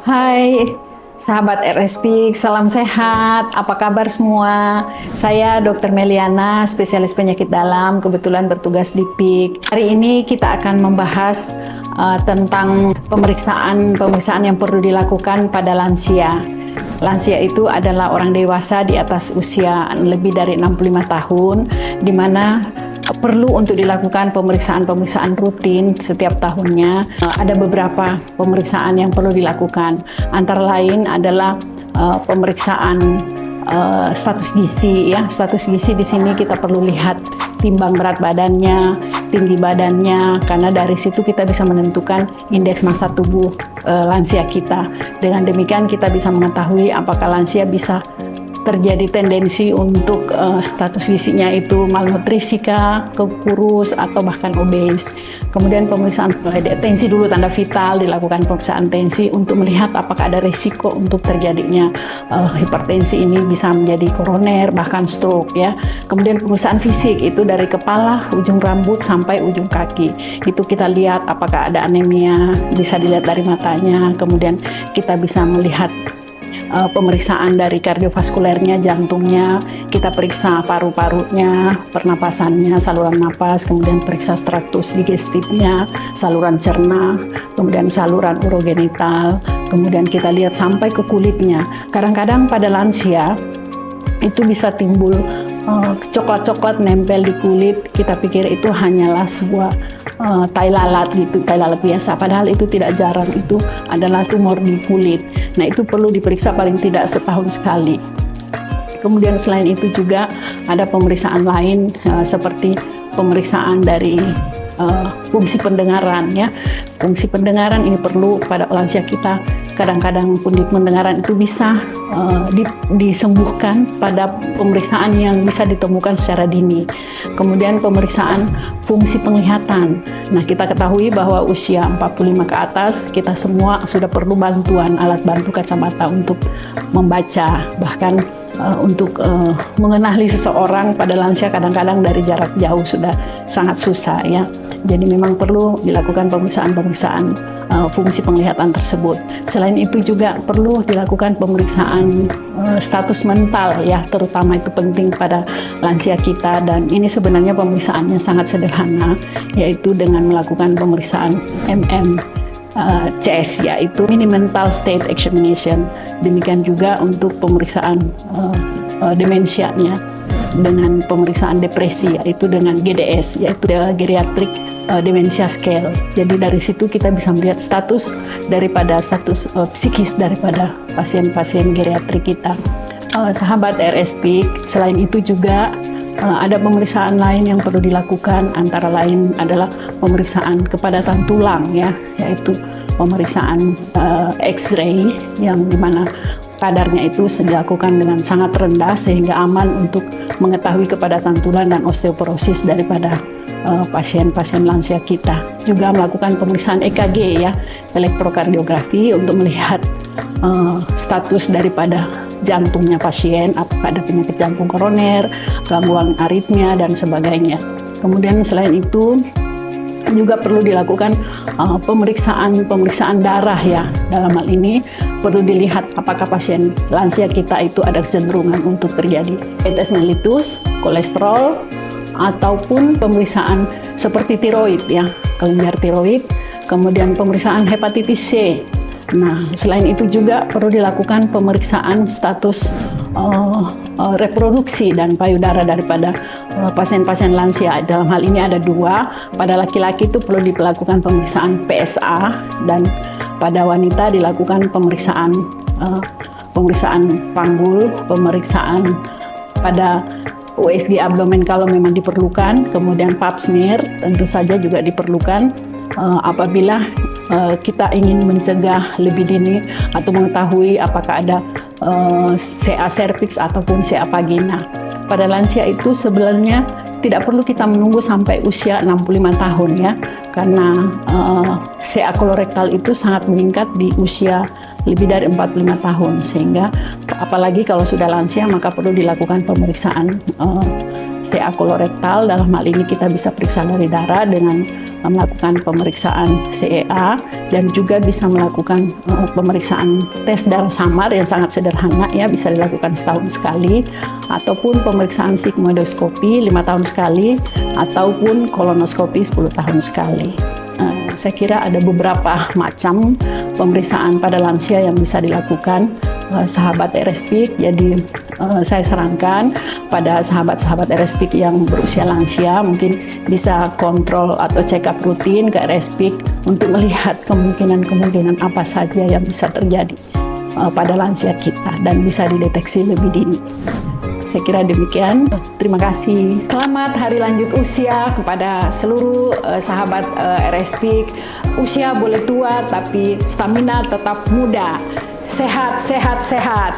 Hai, sahabat RSPIK, salam sehat. Apa kabar semua? Saya Dr. Meliana, spesialis penyakit dalam, kebetulan bertugas di PIK. Hari ini kita akan membahas tentang pemeriksaan yang perlu dilakukan pada lansia. Lansia itu adalah orang dewasa di atas usia lebih dari 65 tahun, di mana perlu untuk dilakukan pemeriksaan rutin setiap tahunnya. Ada beberapa pemeriksaan yang perlu dilakukan. Antara lain adalah pemeriksaan status gizi ya. Status gizi di sini kita perlu lihat timbang berat badannya, tinggi badannya, karena dari situ kita bisa menentukan indeks massa tubuh lansia kita. Dengan demikian kita bisa mengetahui apakah lansia bisa terjadi tendensi untuk status gizinya itu malnutrisi, kurus, atau bahkan obes. Kemudian pemeriksaan tensi dulu, tanda vital, dilakukan pemeriksaan tensi untuk melihat apakah ada risiko untuk terjadinya hipertensi ini bisa menjadi koroner, bahkan stroke ya. Kemudian pemeriksaan fisik itu dari kepala, ujung rambut sampai ujung kaki. Itu kita lihat apakah ada anemia, bisa dilihat dari matanya. Kemudian kita bisa melihat pemeriksaan dari kardiovaskulernya, jantungnya, kita periksa paru-parunya, pernapasannya, saluran napas, kemudian periksa traktus digestifnya, saluran cerna, kemudian saluran urogenital, kemudian kita lihat sampai ke kulitnya. Kadang-kadang pada lansia itu bisa timbul coklat-coklat nempel di kulit. Kita pikir itu hanyalah sebuah tai lalat gitu, tai lalat biasa, padahal itu tidak jarang, itu adalah tumor di kulit. Nah, itu perlu diperiksa paling tidak setahun sekali. Kemudian selain itu juga ada pemeriksaan lain seperti pemeriksaan dari fungsi pendengaran ya. Fungsi pendengaran ini perlu pada lansia kita. Kadang-kadang pundi pendengaran itu bisa disembuhkan pada pemeriksaan yang bisa ditemukan secara dini. Kemudian pemeriksaan fungsi penglihatan. Nah, kita ketahui bahwa usia 45 ke atas kita semua sudah perlu bantuan alat bantu kacamata untuk membaca, bahkan untuk mengenali seseorang pada lansia kadang-kadang dari jarak jauh sudah sangat susah ya. Jadi memang perlu dilakukan pemeriksaan fungsi penglihatan tersebut. Selain itu juga perlu dilakukan pemeriksaan status mental ya, terutama itu penting pada lansia kita, dan ini sebenarnya pemeriksaannya sangat sederhana, yaitu dengan melakukan pemeriksaan MMCS, yaitu Mini Mental State Examination. Demikian juga untuk pemeriksaan demensianya dengan pemeriksaan depresi, yaitu dengan GDS, yaitu Geriatric Dementia Scale. Jadi dari situ kita bisa melihat status psikis daripada pasien-pasien geriatrik kita. Sahabat RSPIK, selain itu juga ada pemeriksaan lain yang perlu dilakukan, antara lain adalah pemeriksaan kepadatan tulang ya, yaitu pemeriksaan X-ray yang dimana kadarnya itu dilakukan dengan sangat rendah sehingga aman untuk mengetahui kepadatan tulang dan osteoporosis daripada pasien-pasien lansia kita. Juga melakukan pemeriksaan EKG ya, elektrokardiografi, untuk melihat status daripada jantungnya pasien, apakah ada penyakit jantung koroner, gangguan aritmia, dan sebagainya. Kemudian selain itu juga perlu dilakukan pemeriksaan darah ya. Dalam hal ini perlu dilihat apakah pasien lansia kita itu ada kecenderungan untuk terjadi diabetes mellitus, kolesterol, ataupun pemeriksaan seperti tiroid ya, kelenjar tiroid, kemudian pemeriksaan hepatitis C. Nah, selain itu juga perlu dilakukan pemeriksaan status reproduksi dan payudara daripada pasien-pasien lansia. Dalam hal ini ada dua. Pada laki-laki itu perlu dilakukan pemeriksaan PSA, dan pada wanita dilakukan pemeriksaan panggul, pemeriksaan pada USG abdomen kalau memang diperlukan, kemudian pap smear tentu saja juga diperlukan apabila kita ingin mencegah lebih dini atau mengetahui apakah ada CA cervix ataupun CA vagina. Pada lansia itu sebenarnya tidak perlu kita menunggu sampai usia 65 tahun ya, karena CA kolorektal itu sangat meningkat di usia lebih dari 45 tahun, sehingga apalagi kalau sudah lansia maka perlu dilakukan pemeriksaan CA kolorektal. Dalam hal ini kita bisa periksa dari darah dengan melakukan pemeriksaan CEA dan juga bisa melakukan pemeriksaan tes darah samar yang sangat sederhana ya, bisa dilakukan setahun sekali, ataupun pemeriksaan sigmoidoskopi 5 tahun sekali, ataupun kolonoskopi 10 tahun sekali. Saya kira ada beberapa macam pemeriksaan pada lansia yang bisa dilakukan sahabat RSPIK. Jadi saya sarankan pada sahabat-sahabat RSPIK yang berusia lansia mungkin bisa kontrol atau check up rutin ke RSPIK untuk melihat kemungkinan-kemungkinan apa saja yang bisa terjadi pada lansia kita dan bisa dideteksi lebih dini. Saya kira demikian. Terima kasih. Selamat hari lanjut usia kepada seluruh sahabat RSPIK. Usia boleh tua, tapi stamina tetap muda. Sehat, sehat, sehat.